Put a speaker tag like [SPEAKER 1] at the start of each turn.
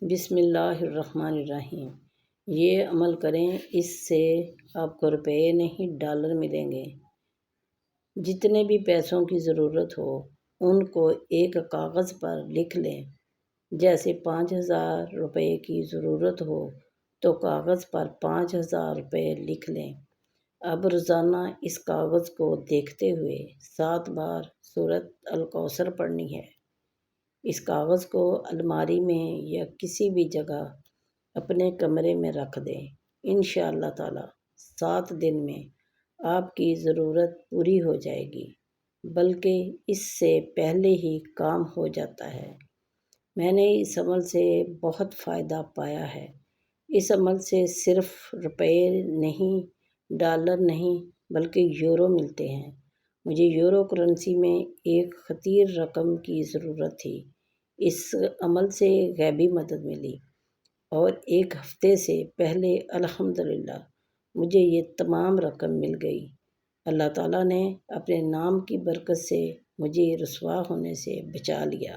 [SPEAKER 1] بسم اللہ الرحمن الرحیم۔ یہ عمل کریں، اس سے آپ کو روپے نہیں ڈالر ملیں گے۔ جتنے بھی پیسوں کی ضرورت ہو ان کو ایک کاغذ پر لکھ لیں۔ جیسے 5,000 روپے کی ضرورت ہو تو کاغذ پر 5,000 روپے لکھ لیں۔ اب روزانہ اس کاغذ کو دیکھتے ہوئے 7 بار سورۃ الکوثر پڑھنی ہے۔ اس کاغذ کو الماری میں یا کسی بھی جگہ اپنے کمرے میں رکھ دیں۔ انشاءاللہ تعالی 7 دن میں آپ کی ضرورت پوری ہو جائے گی، بلکہ اس سے پہلے ہی کام ہو جاتا ہے۔ میں نے اس عمل سے بہت فائدہ پایا ہے۔ اس عمل سے صرف روپے نہیں، ڈالر نہیں بلکہ یورو ملتے ہیں۔ مجھے یورو کرنسی میں ایک خطیر رقم کی ضرورت تھی۔ اس عمل سے غیبی مدد ملی اور ایک ہفتے سے پہلے الحمدللہ مجھے یہ تمام رقم مل گئی۔ اللہ تعالیٰ نے اپنے نام کی برکت سے مجھے رسوا ہونے سے بچا لیا۔